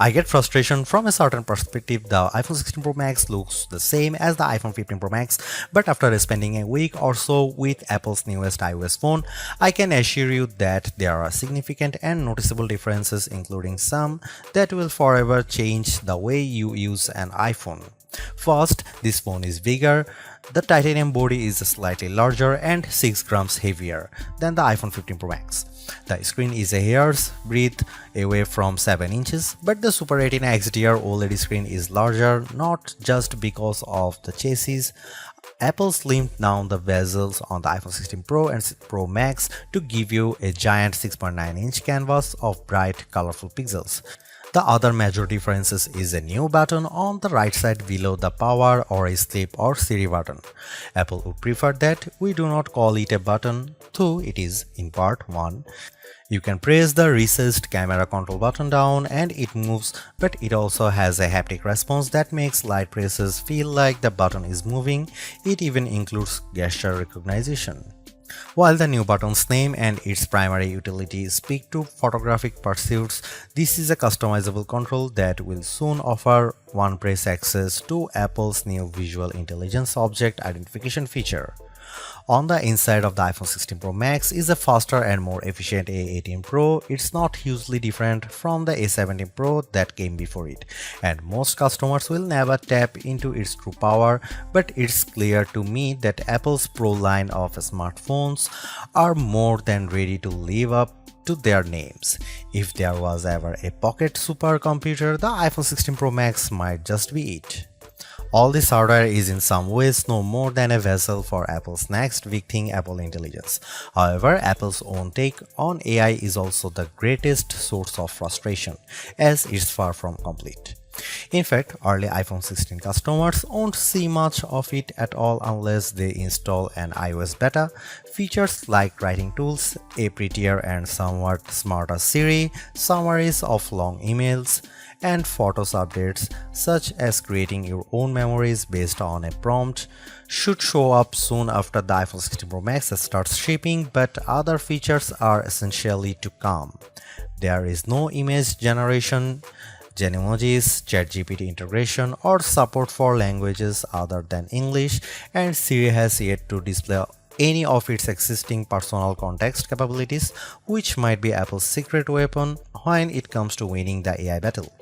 I get frustration from a certain perspective. The iPhone 16 Pro Max looks the same as the iPhone 15 Pro Max, but after spending a week or so with Apple's newest iOS phone, I can assure you that there are significant and noticeable differences, including some that will forever change the way you use an iPhone. First, this phone is bigger. The titanium body is slightly larger and 6 grams heavier than the iPhone 15 Pro Max. The screen is a hair's breadth away from 7 inches, but the Super Retina XDR OLED screen is larger not just because of the chassis. Apple slimmed down the bezels on the iPhone 16 Pro and Pro Max to give you a giant 6.9-inch canvas of bright, colorful pixels. The other major difference is a new button on the right side below the power or sleep or Siri button. Apple would prefer that we do not call it a button, though it is in part 1. You can press the recessed camera control button down and it moves, but it also has a haptic response that makes light presses feel like the button is moving. It even includes gesture recognition. While the new button's name and its primary utility speak to photographic pursuits, this is a customizable control that will soon offer one-press access to Apple's new Visual Intelligence Object Identification feature. On the inside of the iPhone 16 Pro Max is a faster and more efficient A18 Pro. It's not hugely different from the A17 Pro that came before it, and most customers will never tap into its true power, but it's clear to me that Apple's Pro line of smartphones are more than ready to live up to their names. If there was ever a pocket supercomputer, the iPhone 16 Pro Max might just be it. All this hardware is in some ways no more than a vessel for Apple's next big thing, Apple Intelligence. However, Apple's own take on AI is also the greatest source of frustration, as it's far from complete. In fact, early iPhone 16 customers won't see much of it at all unless they install an iOS beta. Features like writing tools, a prettier and somewhat smarter Siri, summaries of long emails, and Photos updates, such as creating your own memories based on a prompt, should show up soon after the iPhone 16 Pro Max starts shipping, but other features are essentially to come. There is no image generation, Genemojis, ChatGPT integration, or support for languages other than English, and Siri has yet to display any of its existing personal context capabilities, which might be Apple's secret weapon when it comes to winning the AI battle.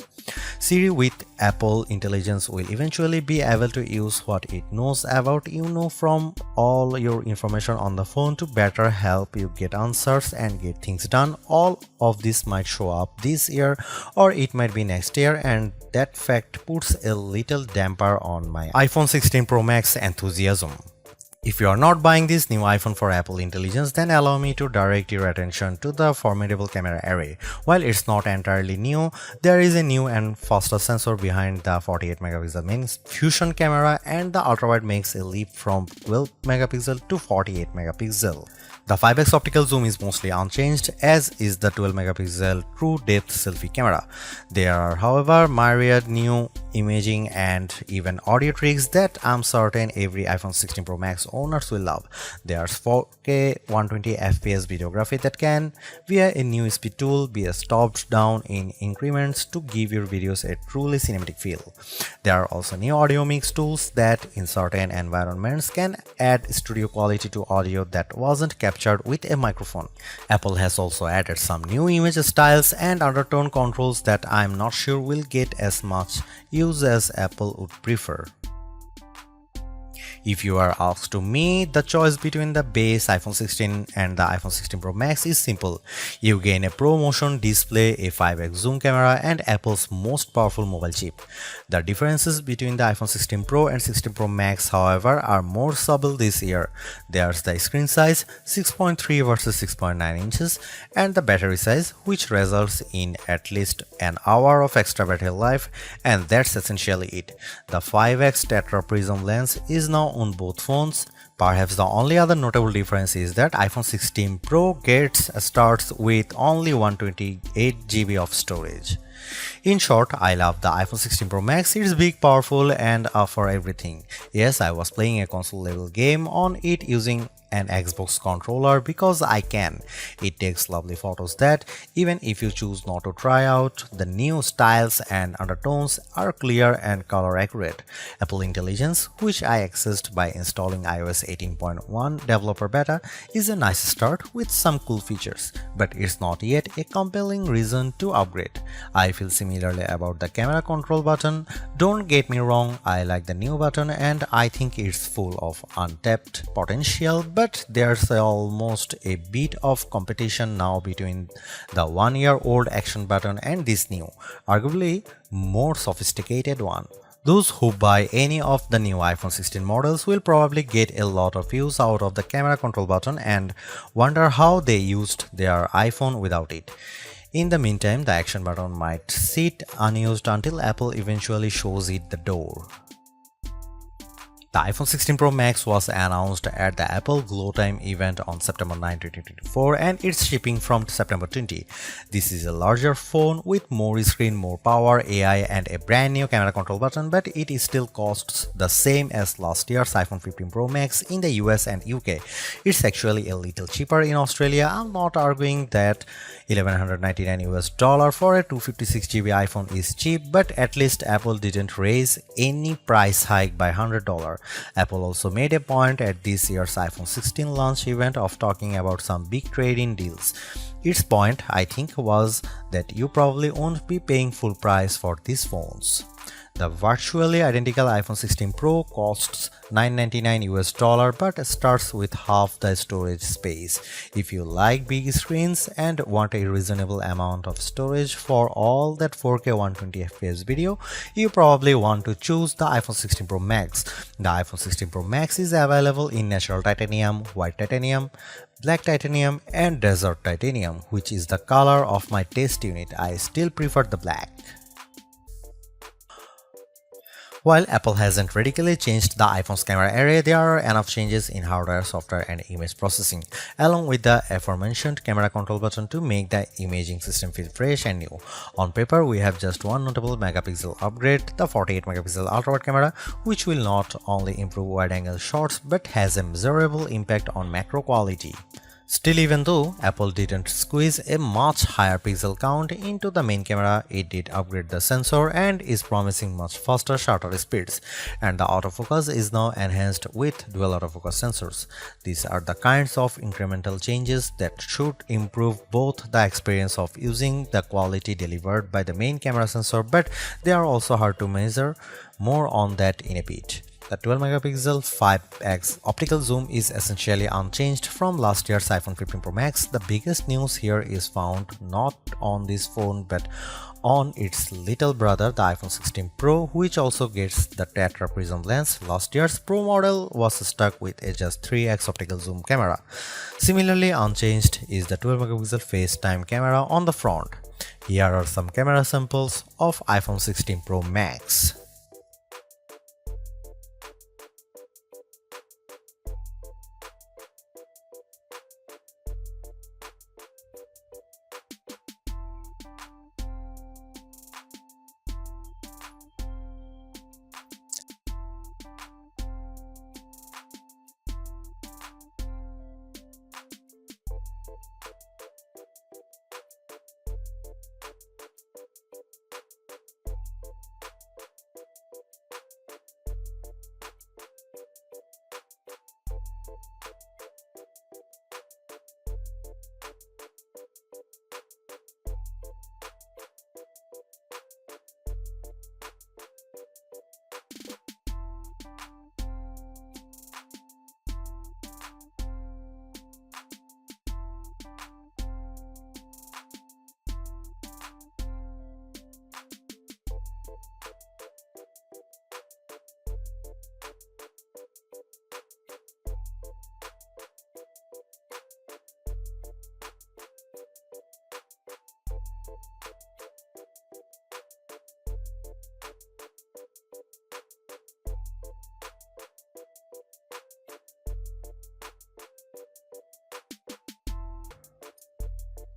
Siri with Apple Intelligence will eventually be able to use what it knows about you from all your information on the phone to better help you get answers and get things done. All of this might show up this year or it might be next year, and that fact puts a little damper on my iPhone 16 Pro Max enthusiasm. If you are not buying this new iPhone for Apple Intelligence, then allow me to direct your attention to the formidable camera array. While it's not entirely new, there is a new and faster sensor behind the 48 megapixel main fusion camera, and the ultrawide makes a leap from 12 megapixel to 48 megapixel. The 5x optical zoom is mostly unchanged, as is the 12 megapixel true depth selfie camera. There are, however, myriad new imaging and even audio tricks that I'm certain every iPhone 16 Pro Max owners will love. There's 4K 120fps videography that can, via a new speed tool, be stopped down in increments to give your videos a truly cinematic feel. There are also new audio mix tools that, in certain environments, can add studio quality to audio that wasn't captured with a microphone. Apple has also added some new image styles and undertone controls that I'm not sure will get as much use as Apple would prefer. If you are asked to me, the choice between the base iPhone 16 and the iPhone 16 Pro Max is simple. You gain a ProMotion display, a 5x zoom camera, and Apple's most powerful mobile chip. The differences between the iPhone 16 Pro and 16 Pro Max, however, are more subtle this year. There's the screen size, 6.3 versus 6.9 inches, and the battery size, which results in at least an hour of extra battery life, and that's essentially it. The 5x Tetra Prism lens is now on both phones. Perhaps the only other notable difference is that iPhone 16 Pro starts with only 128GB of storage. In short, I love the iPhone 16 Pro Max. It's big, powerful, and for everything. Yes, I was playing a console level game on it using an Xbox controller because I can. It takes lovely photos that, even if you choose not to try out, the new styles and undertones are clear and color accurate. Apple Intelligence, which I accessed by installing iOS 18.1 developer beta, is a nice start with some cool features, but it's not yet a compelling reason to upgrade. I feel similarly about the camera control button. Don't get me wrong, I like the new button and I think it's full of untapped potential, but there's almost a bit of competition now between the 1-year-old action button and this new, arguably more sophisticated one. Those who buy any of the new iPhone 16 models will probably get a lot of use out of the camera control button and wonder how they used their iPhone without it. In the meantime, the action button might sit unused until Apple eventually shows it the door. The iPhone 16 Pro Max was announced at the Apple Glow Time event on September 9, 2024 and it's shipping from September 20. This is a larger phone with more screen, more power, AI and a brand new camera control button, but it still costs the same as last year's iPhone 15 Pro Max in the US and UK. It's actually a little cheaper in Australia. I'm not arguing that $1,199 for a 256GB iPhone is cheap, but at least Apple didn't raise any price hike by $100. Apple also made a point at this year's iPhone 16 launch event of talking about some big trade-in deals. Its point, I think, was that you probably won't be paying full price for these phones. The virtually identical iPhone 16 Pro costs $999 but starts with half the storage space. If you like big screens and want a reasonable amount of storage for all that 4K 120fps video, you probably want to choose the iPhone 16 Pro Max. The iPhone 16 Pro Max is available in natural titanium, white titanium, black titanium and desert titanium, which is the color of my test unit. I still prefer the black. While Apple hasn't radically changed the iPhone's camera array, there are enough changes in hardware, software, and image processing, along with the aforementioned camera control button to make the imaging system feel fresh and new. On paper, we have just one notable megapixel upgrade, the 48-megapixel ultra-wide camera, which will not only improve wide-angle shots but has a measurable impact on macro quality. Still, even though Apple didn't squeeze a much higher pixel count into the main camera, it did upgrade the sensor and is promising much faster shutter speeds, and the autofocus is now enhanced with dual autofocus sensors. These are the kinds of incremental changes that should improve both the experience of using the quality delivered by the main camera sensor, but they are also hard to measure. More on that in a bit. The 12-megapixel 5x optical zoom is essentially unchanged from last year's iPhone 15 Pro Max. The biggest news here is found not on this phone but on its little brother, the iPhone 16 Pro, which also gets the tetra prism lens. Last year's Pro model was stuck with a just 3x optical zoom camera. Similarly unchanged is the 12-megapixel FaceTime camera on the front. Here are some camera samples of iPhone 16 Pro Max.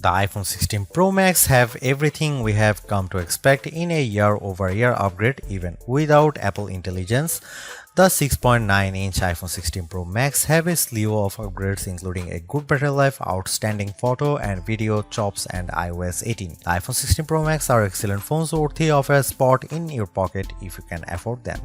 The iPhone 16 Pro Max have everything we have come to expect in a year-over-year upgrade even without Apple Intelligence. The 6.9-inch iPhone 16 Pro Max have a slew of upgrades including a good battery life, outstanding photo and video chops and iOS 18. The iPhone 16 Pro Max are excellent phones worthy of a spot in your pocket if you can afford them.